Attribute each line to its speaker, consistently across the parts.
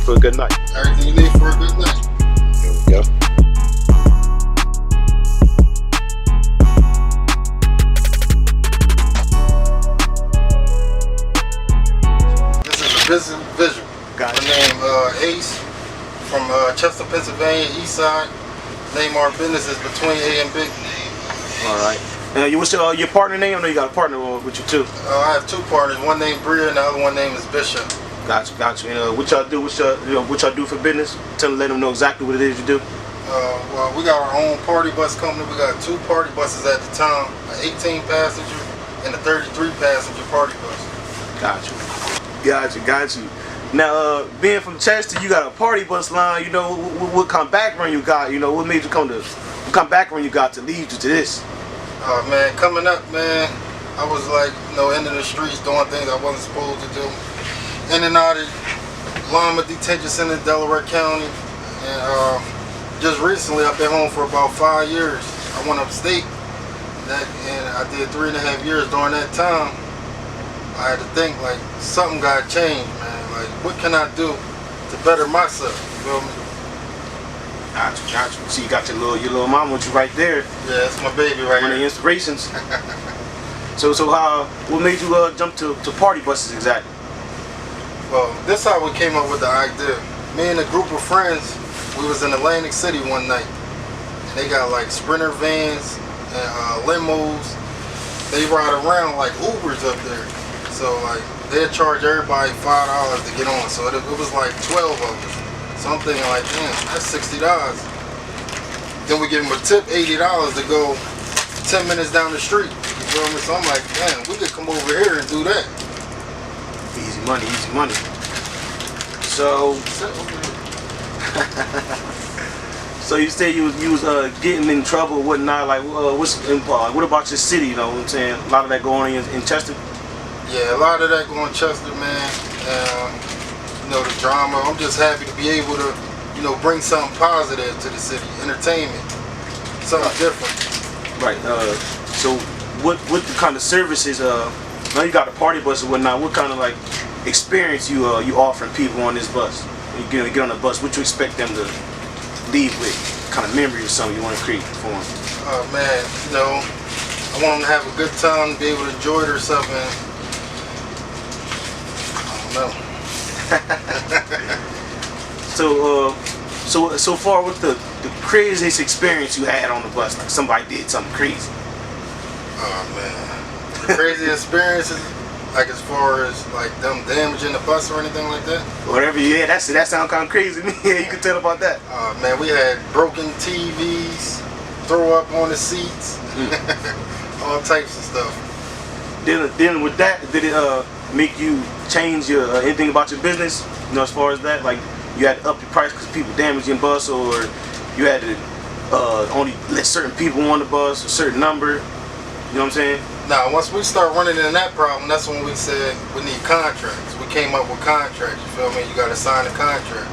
Speaker 1: for a good night.
Speaker 2: Everything you need for a good night.
Speaker 1: There we go.
Speaker 2: This is a business visual.
Speaker 1: Got
Speaker 2: My name Ace from Chester, Pennsylvania, East Side. Name of our business is Between A and B.
Speaker 1: All right. What's your partner name? I know you got a partner with you too.
Speaker 2: I have two partners. One named Bria and the other one named is Bishop.
Speaker 1: Gotcha. And what y'all do? What y'all do for business? Let them know exactly what it is you do.
Speaker 2: Well, we got our own party bus company. We got two party buses at the time, an 18 passenger and a 33 passenger party bus.
Speaker 1: Got you. Now, being from Chester, you got a party bus line. You know, what kind of background you got? You know, what made you what kind of background you got to lead you to this?
Speaker 2: Man, coming up, man, I was like, into the streets doing things I wasn't supposed to do. In and out of Lima Detention Center, Delaware County. And just recently, I've been home for about 5 years. I went upstate, and I did 3.5 years. During that time, I had to think, like, something got to change, man. Like, what can I do to better myself? You feel me?
Speaker 1: Gotcha. See, you got your little mama with you right there.
Speaker 2: Yeah, that's my baby right
Speaker 1: One of the
Speaker 2: here.
Speaker 1: inspirations. So what made you jump to party buses exactly?
Speaker 2: Well, this is how we came up with the idea. Me and a group of friends, we was in Atlantic City one night, and they got like Sprinter vans and limos. They ride around like Ubers up there. So like they'd charge everybody $5 to get on. So it was like 12 of us. So I'm thinking like, damn, that's $60. Then we give them a tip, $80 to go 10 minutes down the street. You feel me? So I'm like, damn, we could come over here and do that.
Speaker 1: Easy money. So so you said you was getting in trouble and whatnot. Like, what about your city? You know what I'm saying? A lot of that going on in Chester.
Speaker 2: Yeah, a lot of that going Chester, man. The drama. I'm just happy to be able to, bring something positive to the city. Entertainment, something different.
Speaker 1: Right. So what kind of services? Now you got a party bus and whatnot. What kind of like experience you offering people on this bus? When you get on the bus, what you expect them to leave with? Kind of memory or something you want to create for them?
Speaker 2: Man, I want them to have a good time, be able to enjoy themselves, and I don't know.
Speaker 1: So far, what's the craziest experience you had on the bus? Like somebody did something crazy.
Speaker 2: Oh man, the crazy experiences, like as far as like them damaging the bus or anything like that.
Speaker 1: Whatever, yeah, that sounds kind of crazy to me. Yeah, you can tell about that.
Speaker 2: Man, we had broken TVs, throw up on the seats, all types of stuff.
Speaker 1: Then with that, did it make you change your anything about your business? As far as that, like you had to up your price because people damaged your bus, or you had to only let certain people on the bus, a certain number. You know what I'm saying?
Speaker 2: Now, once we start running into that problem, that's when we said we need contracts. We came up with contracts. You feel me? You got to sign a contract.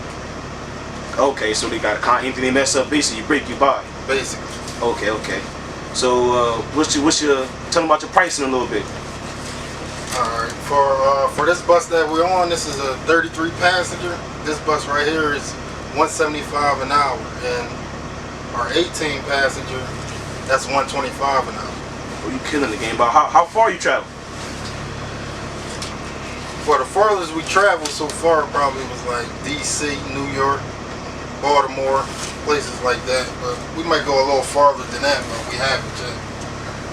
Speaker 1: Okay, so they got anything they mess up, basically you break your body.
Speaker 2: Basically.
Speaker 1: Okay. So what's your tell them about your pricing a little bit.
Speaker 2: Alright, for this bus that we're on, this is a 33 passenger. This bus right here is $175 an hour, and our 18 passenger, that's $125 an hour.
Speaker 1: Oh, you killing the game. But how far you travel?
Speaker 2: For the farthest we traveled so far probably was like DC, New York, Baltimore, places like that. But we might go a little farther than that, but we haven't yet.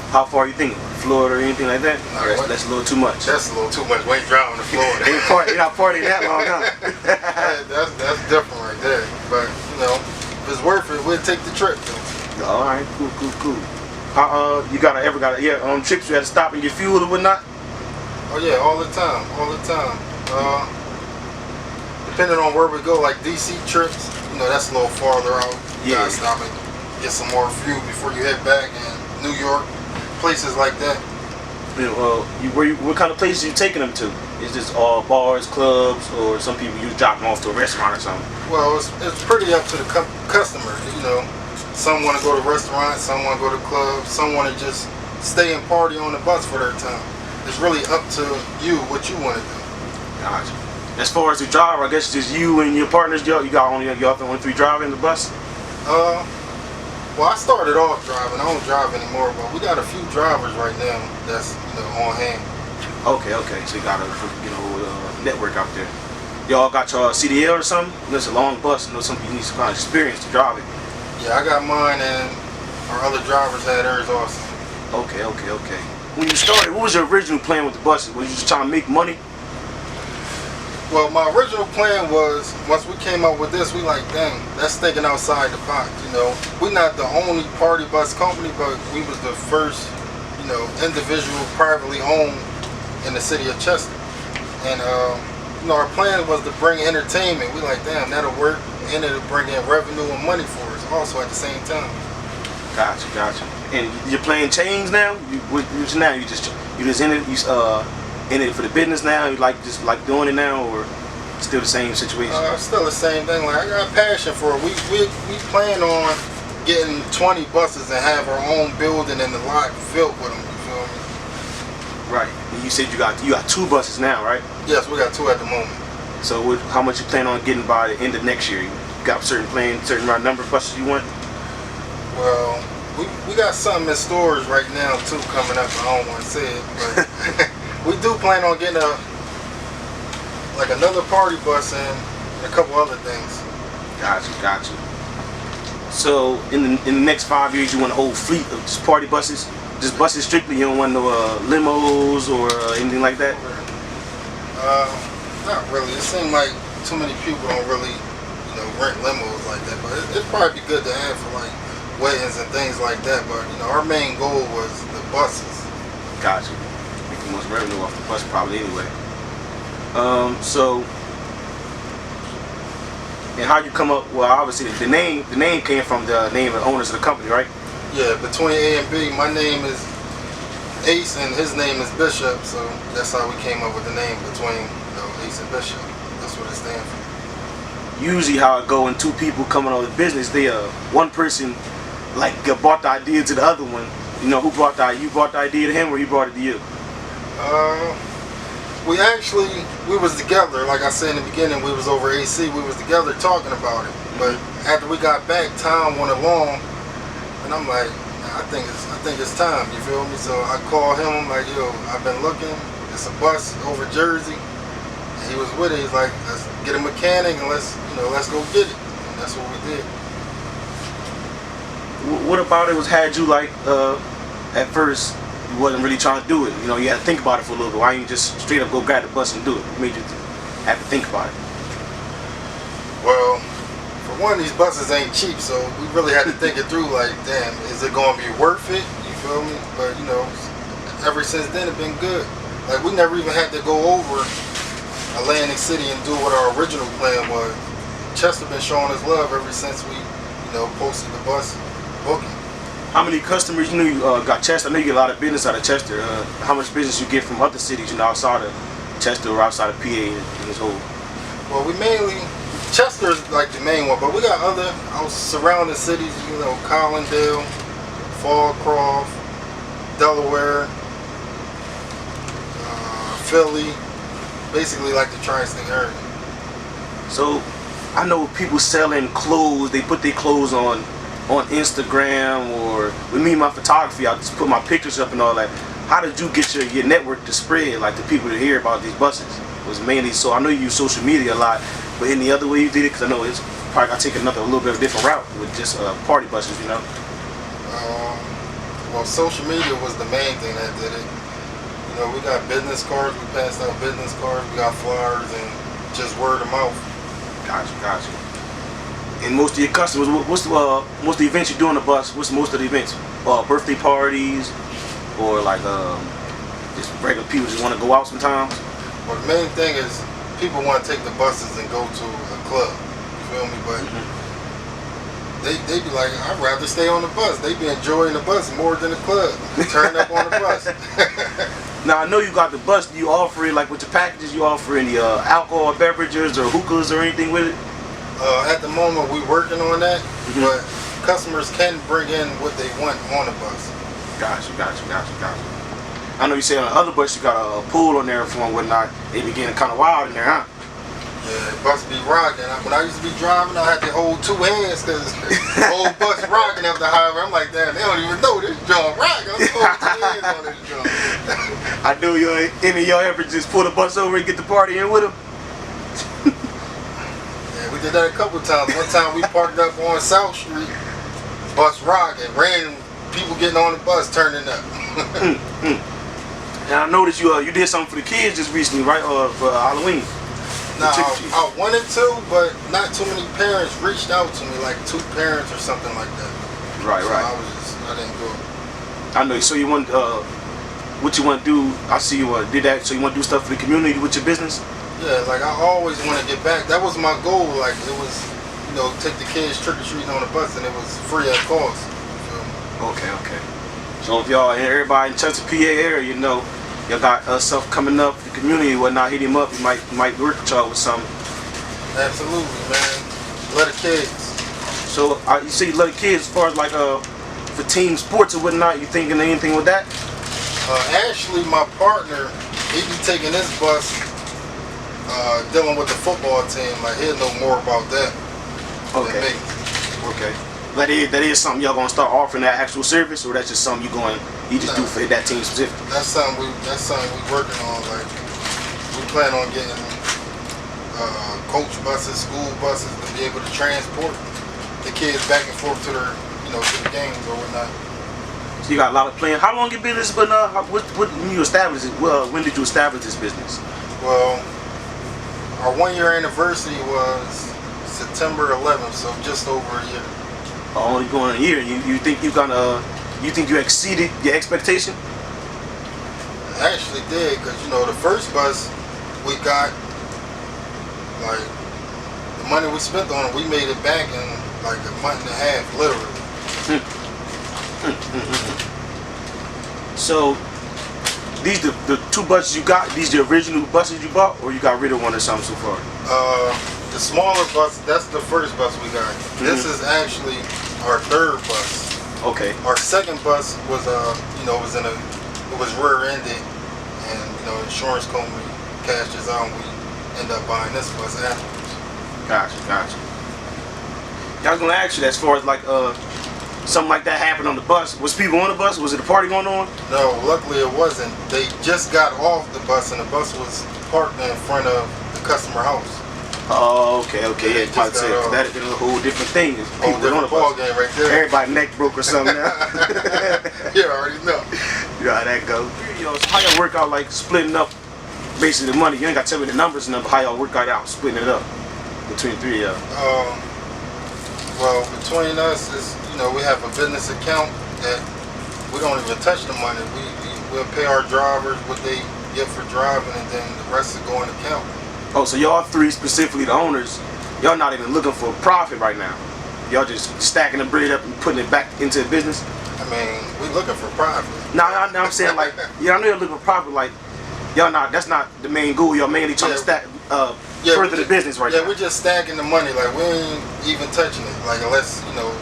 Speaker 1: How far you think? Florida or anything like that?
Speaker 2: No,
Speaker 1: that's a little too much.
Speaker 2: That's a little too much. We ain't driving to Florida.
Speaker 1: You're not partying that long, huh?
Speaker 2: that's different right there. But, if it's worth it, we'll take the trip though.
Speaker 1: All right, cool. How you ever got trips you had to stop and get fuel or whatnot?
Speaker 2: Oh yeah, all the time. Depending on where we go, like DC trips, that's a little farther out. You gotta stop and get some more fuel before you head back. And New York, places like that.
Speaker 1: What kind of places are you taking them to? Is this all bars, clubs, or some people you drop them off to a restaurant or something?
Speaker 2: Well, it's pretty up to the customer. Some want to go to restaurants, some want to go to clubs, some want to just stay and party on the bus for their time. It's really up to you what you want to do.
Speaker 1: Gotcha. As far as the driver, I guess just you and your partners. Y'all got y'all the only 3 drivers in the bus.
Speaker 2: Well, I started off driving. I don't drive anymore, but we got a few drivers right now that's on hand.
Speaker 1: Okay. So you got a network out there. Y'all got your CDL or something? It's a long bus. Some people need some kind of experience to drive it.
Speaker 2: Yeah, I got mine, and our other drivers had theirs also.
Speaker 1: Okay. When you started, what was your original plan with the buses? Was you just trying to make money?
Speaker 2: Well, my original plan was, once we came up with this, we like, dang, that's thinking outside the box, We're not the only party bus company, but we was the first, individual privately owned in the city of Chester. And, our plan was to bring entertainment. We like, damn, that'll work, and it'll bring in revenue and money for us also at the same time.
Speaker 1: Gotcha. And you're playing chains now? You just in it? In it for the business now? You just like doing it now, or still the same situation?
Speaker 2: Still the same thing. Like, I got passion for it. We plan on getting 20 buses and have our own building and the lot filled with them. You feel me?
Speaker 1: Right. And you said you got 2 buses now, right?
Speaker 2: Yes, we got 2 at the moment.
Speaker 1: So how much you plan on getting by the end of next year? You got certain number of buses you want?
Speaker 2: Well, we got something in stores right now too coming up. I don't want to say it, but. We do plan on getting another party bus and a couple other things.
Speaker 1: Gotcha. So in the next 5 years, you want a whole fleet of just party buses, just buses strictly. You don't want no limos or anything like that.
Speaker 2: Not really. It seems like too many people don't really, rent limos like that. But it'd probably be good to have for like weddings and things like that. But our main goal was the buses.
Speaker 1: Gotcha. Most revenue off the bus probably anyway. And how you come up? Well, obviously the name came from the name of the owners of the company, right?
Speaker 2: Yeah, between A and B, my name is Ace and his name is Bishop, so that's how we came up with the name between Ace and Bishop. That's what it stands for.
Speaker 1: Usually, how it go when 2 people coming on the business, they one person brought the idea to the other one. Who brought you brought the idea to him, or he brought it to you?
Speaker 2: We was together, like I said in the beginning, we was over AC, we was together talking about it. But after we got back, Tom went along, and I'm like, I think it's time, you feel me? So I called him, I'm like, yo, I've been looking, it's a bus over Jersey, and he was with it. He's like, let's get a mechanic and let's go get it. And that's what we did.
Speaker 1: What about it had you at first? You wasn't really trying to do it. You had to think about it for a little bit. Why didn't you just straight up go grab the bus and do it? What made you have to think about it?
Speaker 2: Well, for one, these buses ain't cheap, so we really had to think it through. Like, damn, is it gonna be worth it? You feel me? But ever since then, it's been good. Like, we never even had to go over Atlantic City and do what our original plan was. Chester been showing us love ever since we, posted the bus booking.
Speaker 1: How many customers you got Chester? I know you get a lot of business out of Chester. How much business you get from other cities, outside of Chester or outside of PA and this whole?
Speaker 2: Well, we mainly, Chester is like the main one, but we got other surrounding cities, Collindale, Fallcroft, Delaware, Philly, basically like the tri-state area.
Speaker 1: So, I know people selling clothes, they put their clothes on Instagram, or with me, my photography, I just put my pictures up and all that. How did you get your network to spread, the people to hear about these buses? It was mainly, so I know you use social media a lot, but any other way you did it? Because I know it's probably got to take a little bit of a different route with just party buses,
Speaker 2: Well, social media was the main thing that did it. We got business cards, we passed out business cards, we got flyers, and just word of mouth.
Speaker 1: Gotcha. And most of your customers, what's most of the events you do on the bus? What's most of the events? Birthday parties, or just regular people just want to go out sometimes?
Speaker 2: Well, the main thing is people want to take the buses and go to a club. You feel me? But they be like, I'd rather stay on the bus. They be enjoying the bus more than the club. Turn up on the bus.
Speaker 1: Now, I know you got the bus. Do you offer it, with your packages, you offer any alcohol beverages or hookahs or anything with it?
Speaker 2: At the moment, we're working on that, but customers can bring in what they want on the bus.
Speaker 1: Gotcha. I know you said on the other bus you got a pool on there for and whatnot. They be getting kind of wild in there, huh?
Speaker 2: Yeah, bus be rocking. When I used to be driving, I had to hold two hands because the whole bus rocking up the highway. I'm like, damn, they don't even know this jump rocking. I'm holding two hands on this jump.
Speaker 1: I know any of y'all ever just pull the bus over and get the party in with them.
Speaker 2: Yeah, we did that a couple times. One time we parked up on South Street, bus rocking, random people getting on the bus turning up.
Speaker 1: And I noticed you did something for the kids just recently, right? For Halloween.
Speaker 2: Nah, I wanted to, but not too many parents reached out to me, like 2 parents or something like that.
Speaker 1: Right,
Speaker 2: So
Speaker 1: right.
Speaker 2: I didn't do it.
Speaker 1: I know. So you want what you want to do? I see you did that. So you want to do stuff for the community with your business?
Speaker 2: Yeah, like I always want to get back. That was my goal. Like it was, take the kids trick or treating on the bus, and it was free at cost. So,
Speaker 1: Okay. So if y'all, everybody in Chesapeake, PA area, y'all got stuff coming up, the community and whatnot, hit him up. He might work with y'all with something.
Speaker 2: absolutely, man. Love the kids.
Speaker 1: So you say you love the kids as far as like for team sports or whatnot. You thinking anything with that?
Speaker 2: Actually, my partner, he be taking this bus, dealing with the football team. Like he'll know more about that than
Speaker 1: Okay.
Speaker 2: me.
Speaker 1: Okay. That is something y'all gonna start offering that actual service, or that's just something you just do for that team specific?
Speaker 2: That's something we working on. Like we plan on getting coach buses, school buses to be able to transport the kids back and forth to their, to the games or whatnot.
Speaker 1: So you got a lot of plans. How long you been in this? But when you established it? Well, when did you establish this business?
Speaker 2: Well, our 1-year anniversary was September 11th, so just over a year.
Speaker 1: Only going a year. You think you exceeded your expectation?
Speaker 2: I actually did, because the first bus we got, like the money we spent on it, we made it back in like a month and a half, literally.
Speaker 1: So these the 2 buses you got. These the original buses you bought, or you got rid of one or something so far?
Speaker 2: The smaller bus, that's the first bus we got. This is actually our 3rd bus.
Speaker 1: Okay.
Speaker 2: Our 2nd bus was it was rear-ended, and insurance company cashed us out, and we ended up buying this bus afterwards.
Speaker 1: Gotcha. I was gonna ask you that as far as like something like that happened on the bus. Was people on the bus? Was it a party going on?
Speaker 2: No, luckily it wasn't. They just got off the bus, and the bus was parked in front of the customer house.
Speaker 1: Oh, okay. Yeah,
Speaker 2: just
Speaker 1: probably
Speaker 2: got
Speaker 1: said, 'cause that'd been a whole different thing. If
Speaker 2: Whole
Speaker 1: people on the
Speaker 2: different ball
Speaker 1: bus.
Speaker 2: game right there.
Speaker 1: Everybody neck broke or something now.
Speaker 2: You already know.
Speaker 1: You know how that goes. So how y'all work out like splitting up basically the money? You ain't got to tell me the numbers and how y'all work out splitting it up between 3 of y'all.
Speaker 2: Well, between us is, we have a business account that we don't even touch the money. We'll pay our drivers what they get for driving, and then the rest will go in the account.
Speaker 1: Oh, so y'all 3 specifically, the owners, y'all not even looking for a profit right now. Y'all just stacking the bread up and putting it back into the business.
Speaker 2: I mean, we looking for profit.
Speaker 1: Now I'm saying like, yeah, I know you're looking for profit. Like, y'all not. That's not the main goal. Y'all mainly trying to stack further the business right now.
Speaker 2: Yeah, we're just stacking the money. Like we ain't even touching it. Like unless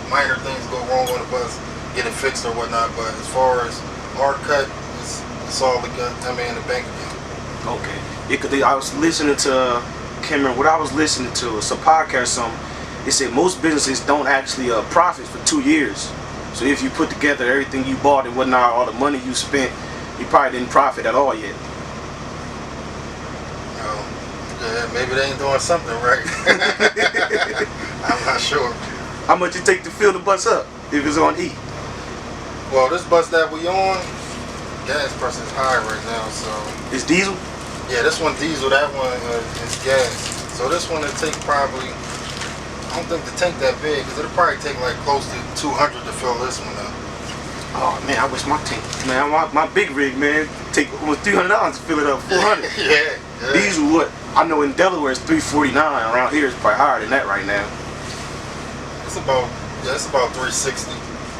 Speaker 2: minor things go wrong on the bus, get it fixed or whatnot. But as far as our cut, it's all in the bank account.
Speaker 1: Okay. Yeah, 'cause I was listening to, can't remember what I was listening to. It's a podcast or something. It said most businesses don't actually profit for 2 years. So if you put together everything you bought and whatnot, all the money you spent, you probably didn't profit at all yet.
Speaker 2: Yeah, maybe they ain't doing something right. I'm not sure.
Speaker 1: How much it take to fill the bus up if it's on E?
Speaker 2: Well, this bus that we on, gas price is high right now, so.
Speaker 1: It's diesel?
Speaker 2: Yeah, this one diesel, that one is gas. So this one will take probably, I don't think the tank that big, because it'll probably take like close to 200 to fill this one up.
Speaker 1: Oh man, I wish my tank, man, my big rig, man, take almost $300 to fill it up, 400.
Speaker 2: Yeah.
Speaker 1: Diesel, what? I know in Delaware it's $349. Around here it's probably higher than that right now.
Speaker 2: It's about 360.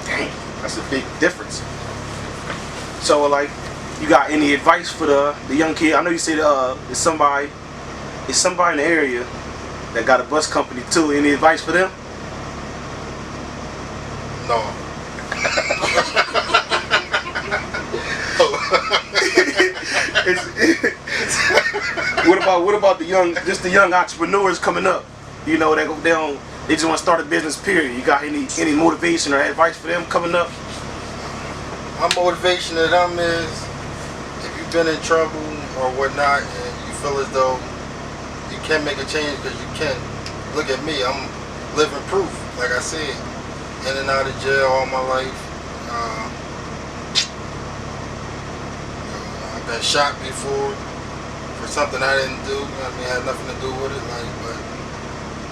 Speaker 1: Dang, that's a big difference. So like, you got any advice for the young kid? I know you said it's somebody in the area that got a bus company too. Any advice for them?
Speaker 2: No.
Speaker 1: What about the young entrepreneurs coming up? You know, they just want to start a business. Period. You got any motivation or advice for them coming up?
Speaker 2: My motivation to them is, if you've been in trouble or whatnot, and you feel as though you can make a change, because you can. Look at me, I'm living proof. Like I said, in and out of jail all my life. I've been shot before for something I didn't do. I mean, it had nothing to do with it. But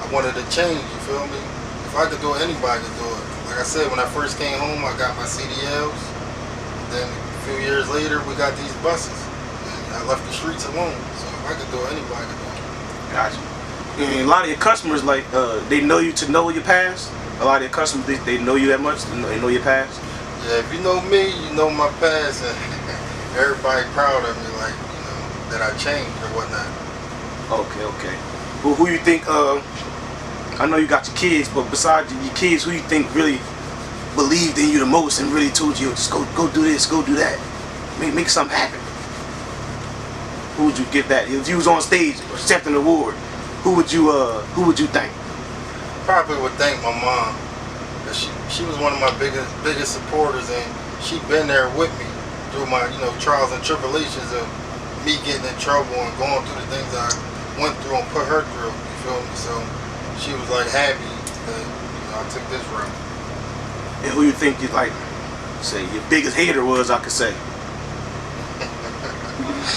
Speaker 2: I wanted to change. You feel me? If I could do it, anybody could do it. Like I said, when I first came home, I got my CDLs. Then a few years later, we got these buses. And I left the streets alone. So if I could do it, anybody could do it.
Speaker 1: Gotcha. And a lot of your customers, like, they know you to know your past. A lot of your customers, they know you that much. They know your past.
Speaker 2: Yeah, if you know me, you know my past, and everybody proud of me, like, you know, that I changed or whatnot.
Speaker 1: Okay. Well, who you think? I know you got your kids, but besides your kids, who you think really believed in you the most and really told you, just go do this, go do that, make something happen? Who would you give that? If you was on stage accepting an award, who would you thank?
Speaker 2: Probably would thank my mom. She was one of my biggest supporters, and she been there with me through my, you know, trials and tribulations of me getting in trouble and going through the things I went through and put her through. You feel me? So she was like happy that, you know, I took this route.
Speaker 1: And who you think you like, say your biggest hater was? I could say.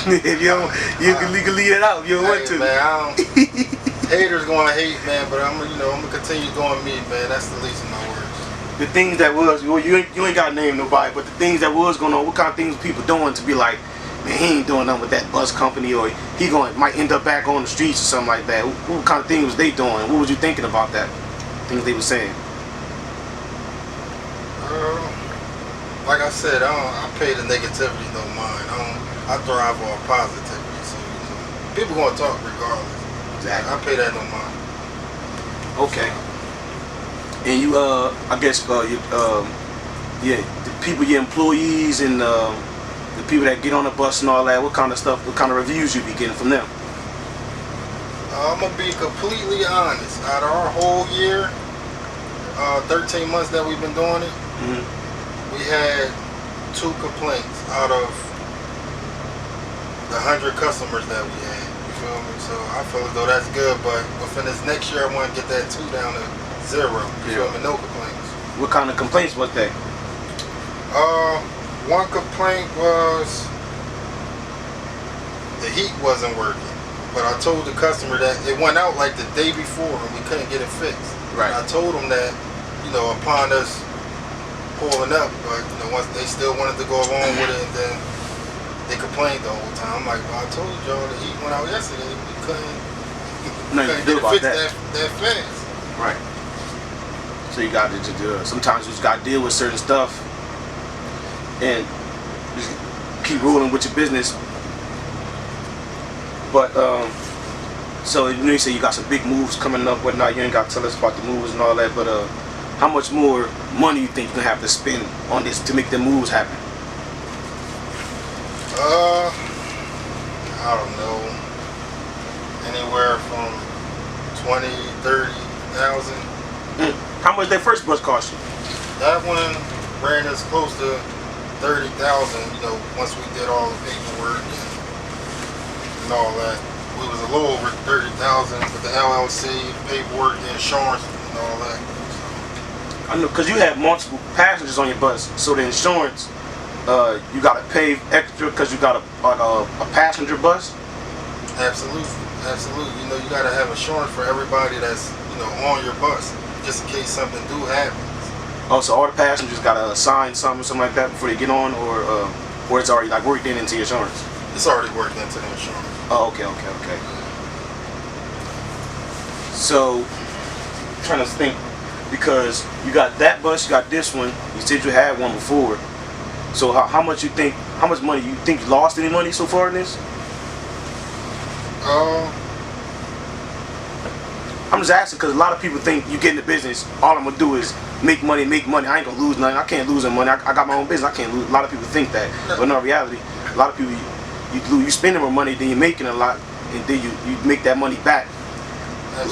Speaker 1: If you don't, you can leave it out if you don't want to.
Speaker 2: Man, haters gonna hate, man, but I'm gonna continue doing me, man. That's the least of my words.
Speaker 1: The things that was, you ain't gotta name nobody, but the things that was going on, what kind of things people doing to be like, man, he ain't doing nothing with that bus company, or he might end up back on the streets or something like that. What kind of things was they doing? What was you thinking about that? Things they were saying?
Speaker 2: Like I said, I pay the negativity no mind. I thrive on positivity. So, you know, people gonna talk regardless.
Speaker 1: Exactly.
Speaker 2: I pay that no mind.
Speaker 1: Okay. And you, I guess, yeah, the people, your employees, and the people that get on the bus and all that. What kind of stuff? What kind of reviews you be getting from them?
Speaker 2: I'm gonna be completely honest. Out of our whole year, 13 months that we've been doing it, we had 2 complaints out of the 100 customers that we had. You feel me? So I feel as though that's good, but within this next year, I want to get that 2 down to 0. You feel me? No complaints.
Speaker 1: What kind of complaints was they?
Speaker 2: One complaint was the heat wasn't working, but I told the customer that it went out like the day before and we couldn't get it fixed.
Speaker 1: Right.
Speaker 2: And I told them that, you know, upon us pulling up, but you know, once they still wanted to go along with it, and then they complained the whole time. I'm like, well, I told y'all the heat went out yesterday. We couldn't
Speaker 1: Nothing to do
Speaker 2: get it
Speaker 1: about
Speaker 2: fixed that fast.
Speaker 1: Right. So you got to sometimes you just got to deal with certain stuff and just keep rolling with your business. But so you know, you say you got some big moves coming up, whatnot. You ain't got to tell us about the moves and all that. But how much more money you think you're gonna have to spend on this to make the moves happen?
Speaker 2: I don't know. Anywhere from 20, 30,000.
Speaker 1: How much that first bus cost you?
Speaker 2: That one ran us close to 30,000. You know, once we did all the paperwork and all that, we was a little over 30,000 with the LLC, paperwork, the insurance, and all that.
Speaker 1: I know, cause you had multiple passengers on your bus, so the insurance, you gotta pay extra because you got a passenger bus.
Speaker 2: Absolutely. You know, you gotta have insurance for everybody that's, you know, on your bus, just in case something do happen.
Speaker 1: Oh, so all the passengers gotta sign something like that before they get on, or it's already like worked into your insurance?
Speaker 2: It's already worked into the insurance.
Speaker 1: Oh, okay. So, I'm trying to think, because you got that bus, you got this one. You said you had one before. So how much money you think you lost any money so far in this? I'm just asking because a lot of people think you get in the business, all I'm gonna do is make money. I ain't gonna lose nothing. I can't lose any money. I got my own business. I can't lose. A lot of people think that, but in reality, a lot of people, you spending more money than you're making a lot, and then you make that money back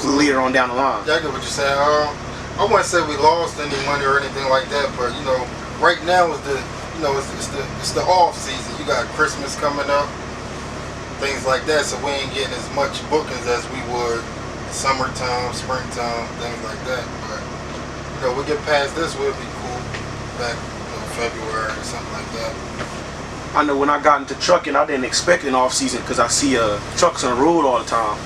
Speaker 1: later on down the line.
Speaker 2: Yeah, I get what you're saying. I wouldn't say we lost any money or anything like that, but you know, right now is the it's the off season. You got Christmas coming up, things like that, so we ain't getting as much bookings as we would summertime, springtime, things like that. But you know, we get past this, we'll be cool back, February or something like that.
Speaker 1: I know when I got into trucking, I didn't expect an off season because I see trucks on the road all the time.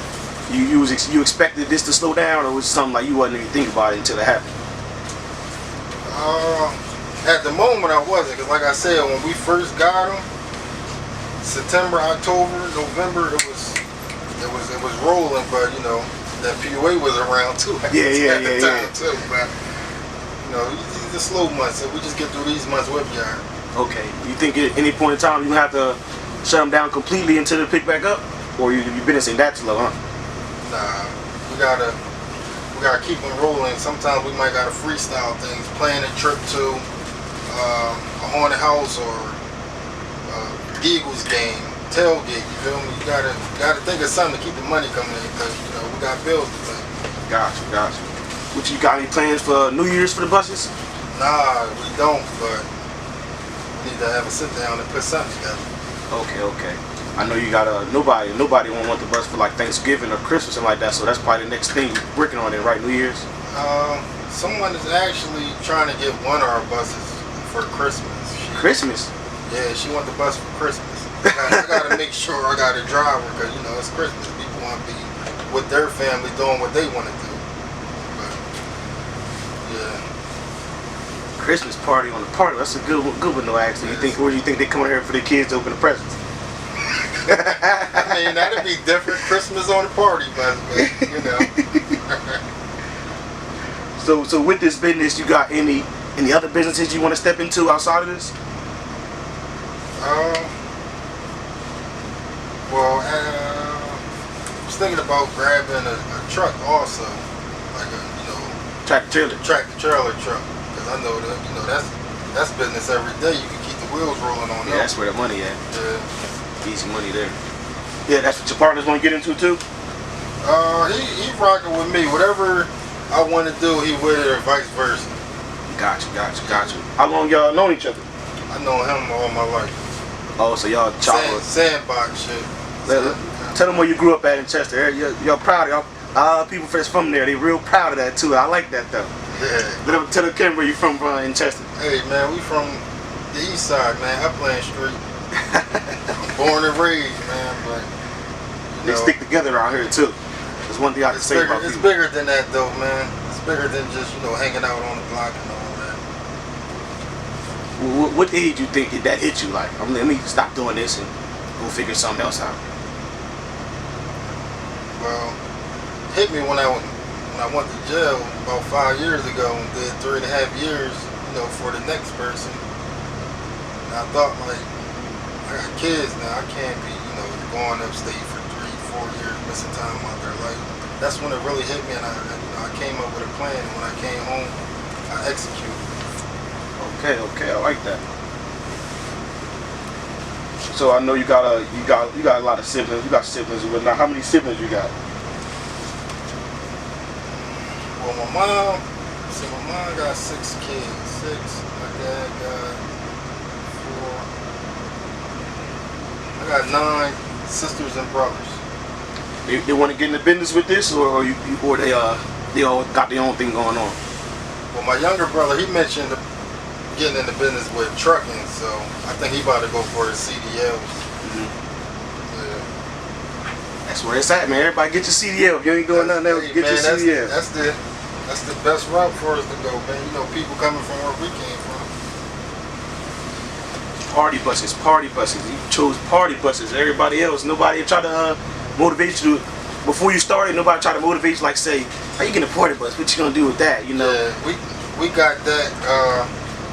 Speaker 1: You expected this to slow down, or was it something like you wasn't even thinking about it until it happened?
Speaker 2: At the moment, I wasn't, because like I said, when we first got them, September, October, November, it was rolling, but you know that PUA was around too. At the time too, but you know these are slow months, so we just get through these months with y'all.
Speaker 1: Okay. You think at any point in time you have to shut them down completely until they pick back up, or you've been saying that slow, huh?
Speaker 2: Nah, we gotta keep them rolling. Sometimes we might gotta freestyle things, plan a trip to a haunted house or Eagles game, tailgate. You feel me? You gotta think of something to keep the money coming in, because you know we got bills to pay.
Speaker 1: Gotcha. What, you got any plans for New Year's for the buses?
Speaker 2: Nah, we don't, but we need to have a sit down and put something together.
Speaker 1: Okay. I know you got nobody won't want the bus for like Thanksgiving or Christmas and like that, so that's probably the next thing you're working on it, right? New Year's?
Speaker 2: Someone is actually trying to get one of our buses for Christmas.
Speaker 1: Christmas?
Speaker 2: Yeah, she wants the bus for Christmas. I gotta make sure I got a driver, because you know it's Christmas. People want to be with their family doing what they want to do. But yeah,
Speaker 1: Christmas party on the party. That's a good one though. Actually, where do you think they come here for their kids to open the presents?
Speaker 2: I mean that'd be different. Christmas on the party bus, but you know.
Speaker 1: So with this business, you got any other businesses you want to step into outside of this?
Speaker 2: Well, I was thinking about grabbing a truck also, like a
Speaker 1: Tractor
Speaker 2: trailer truck, because I know that that's business every day. You can keep the wheels rolling on.
Speaker 1: Yeah, that's where the money at.
Speaker 2: Yeah.
Speaker 1: Easy money there. Yeah, that's what your partners want to get into too?
Speaker 2: He rocking with me. Whatever I want to do, he with it, or vice versa.
Speaker 1: Gotcha. How long y'all known each other?
Speaker 2: I know him all my life.
Speaker 1: Oh, so y'all childhood.
Speaker 2: Sandbox shit.
Speaker 1: Tell them where you grew up at in Chester. Y'all proud of y'all. People from there, they real proud of that too. I like that though.
Speaker 2: Yeah.
Speaker 1: Tell the camera where you from in Chester.
Speaker 2: Hey man, we from the east side, man. Upland Street. Born and raised, man, but
Speaker 1: they stick together around here too. There's one thing I can say about
Speaker 2: it's
Speaker 1: people.
Speaker 2: bigger than that though, man. It's bigger than just, hanging out on the block and all that.
Speaker 1: What age you think that hit you like? Let me stop doing this and go figure something else out.
Speaker 2: Well, hit me when I went to jail about 5 years ago and did 3.5 years, for the next person. And I thought, like, I got kids now. I can't be, going upstate for 3-4 years, missing time out there. Like, that's when it really hit me, and I came up with a plan. And when I came home, I executed.
Speaker 1: Okay, I like that. So I know you got a lot of siblings. You got siblings and whatnot. How many siblings you got?
Speaker 2: Well, my mom got 6 kids. 6. My dad got 4. I got 9 sisters and brothers.
Speaker 1: They want to get in the business with this, or they all got their own thing going on?
Speaker 2: Well, my younger brother, he mentioned getting in the business with trucking, so I think he about to go for his CDLs.
Speaker 1: Mm-hmm.
Speaker 2: Yeah.
Speaker 1: That's where it's at, man. Everybody get your CDL. If you ain't doing nothing else, get your CDL.
Speaker 2: That's the best route for us to go, man. People coming from where we came from.
Speaker 1: Party buses. You chose party buses. Everybody else, nobody tried to motivate you. Before you started, nobody tried to motivate you, like say, how you getting a party bus? What you gonna do with that?
Speaker 2: Yeah, we got that.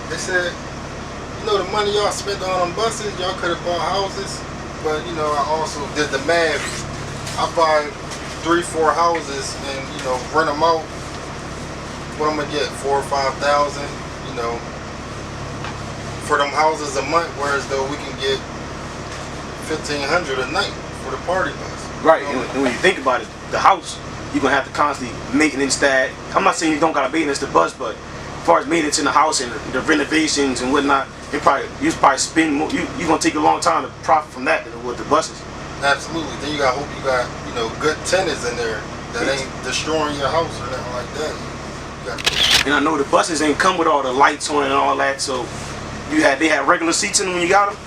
Speaker 2: They said, the money y'all spent on buses, y'all could have bought houses, but I also did the math. I buy 3-4 houses and rent them out. What I'm gonna get, 4,000 or 5,000, for them houses a month. Whereas though we can get $1,500 a night for the party bus.
Speaker 1: Right, and when you think about it, the house, you're gonna have to constantly maintenance that. I'm not saying you don't gotta maintenance the bus, but as far as maintenance in the house and the renovations and whatnot, you probably spend more. You're gonna take a long time to profit from that than with the buses.
Speaker 2: Absolutely. Then you hope you got good tenants in there that ain't destroying your house or nothing like that.
Speaker 1: And I know the buses ain't come with all the lights on and all that, so they had regular seats in them when you got them.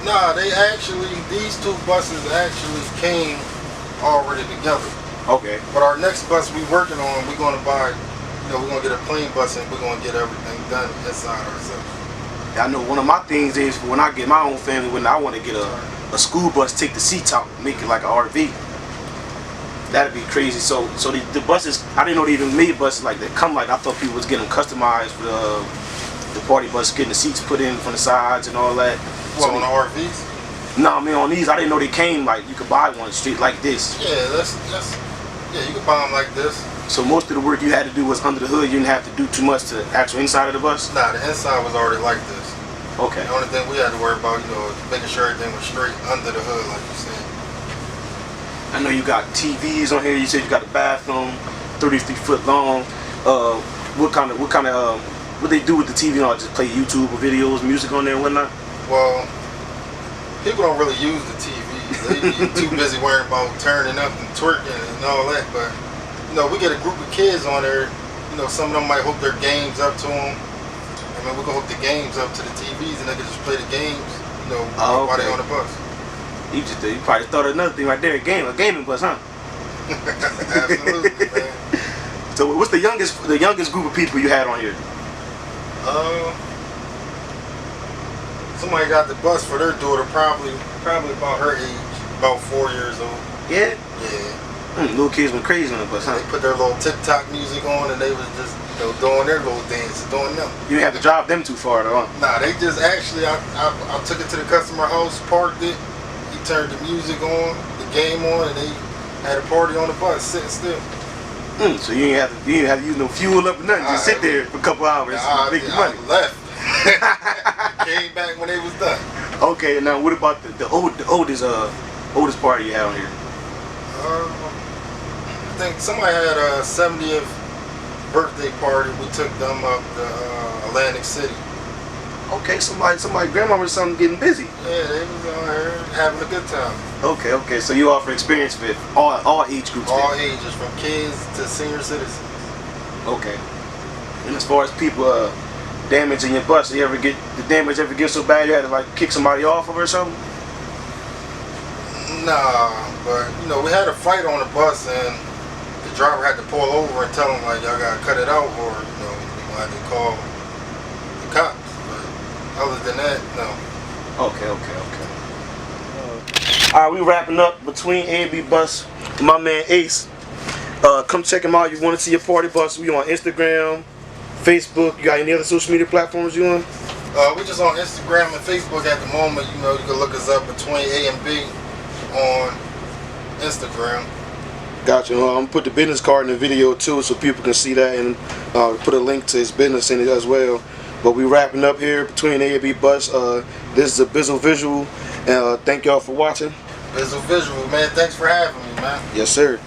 Speaker 2: Nah, these two buses actually came already together.
Speaker 1: Okay.
Speaker 2: But our next bus we working on, we're gonna buy, we're gonna get a plain bus and we're gonna get everything done inside ourselves.
Speaker 1: I know one of my things is when I get my own family, when I want to get a school bus, take the seats out, make it like an RV. That'd be crazy. So the buses, I didn't know they even made buses like that. Come like I thought people was getting them customized for the party bus, getting the seats put in from the sides and all that.
Speaker 2: Well, on the RVs?
Speaker 1: No, I mean on these, I didn't know they came like you could buy one straight like this.
Speaker 2: Yeah, you could buy them like this.
Speaker 1: So most of the work you had to do was under the hood. You didn't have to do too much to the actual inside of the bus.
Speaker 2: Nah, the inside was already like this.
Speaker 1: Okay.
Speaker 2: The only thing we had to worry about, is making sure everything was straight under the hood, like you said.
Speaker 1: I know you got TVs on here. You said you got a bathroom, 33 foot long. What they do with the TV? Just play YouTube or videos, music on there and whatnot?
Speaker 2: Well, people don't really use the TV. They be too busy worrying about turning up and twerking and all that. But we get a group of kids on there. Some of them might hook their games up to them. I mean, we can hook the games up to the TVs and they can just play the games. While they're on the bus.
Speaker 1: You probably thought of another thing right there, a gaming bus, huh?
Speaker 2: Absolutely, man.
Speaker 1: So what's the youngest group of people you had on here?
Speaker 2: Somebody got the bus for their daughter, probably about her age, about 4 years old.
Speaker 1: Yeah?
Speaker 2: Yeah.
Speaker 1: Little kids went crazy on the bus, huh?
Speaker 2: They put their little TikTok music on and they was just doing their little dance, doing them.
Speaker 1: You didn't have to drive them too far though, huh?
Speaker 2: Nah, they just actually, I took it to the customer house, parked it, he turned the music on, the game on, and they had a party on the bus, sitting still.
Speaker 1: So you didn't have to use no fuel up or nothing, just sit there for a couple hours and make your money.
Speaker 2: I left. Came back when they was done.
Speaker 1: Okay, now what about the oldest party you had on here?
Speaker 2: I think somebody had a 70th birthday party. We took them up to Atlantic City.
Speaker 1: Okay, somebody grandma or something getting busy.
Speaker 2: Yeah, they was on here having a good time.
Speaker 1: Okay, so you offer experience for all age groups.
Speaker 2: All ages, from kids to senior citizens.
Speaker 1: Okay. And as far as people damaging your bus, the damage ever get so bad you had to kick somebody off of it or something?
Speaker 2: Nah, but we had a fight on the bus and the driver had to pull over and tell them y'all gotta cut it out or we gonna have to call the cops. But other than that, no.
Speaker 1: Okay. Alright, we wrapping up between A&B Bus and my man Ace. Come check him out. You want to see your party bus? We on Instagram, Facebook. You got any other social media platforms you on?
Speaker 2: We just on Instagram and Facebook at the moment. You can look us up between A and B on Instagram.
Speaker 1: Gotcha. I'm gonna put the business card in the video too, so people can see that, and put a link to his business in it as well. But we wrapping up here between A and B Bus. This is a Bizzle Visual, and thank y'all for watching.
Speaker 2: Bizzle Visual, man. Thanks for having me, man.
Speaker 1: Yes, sir.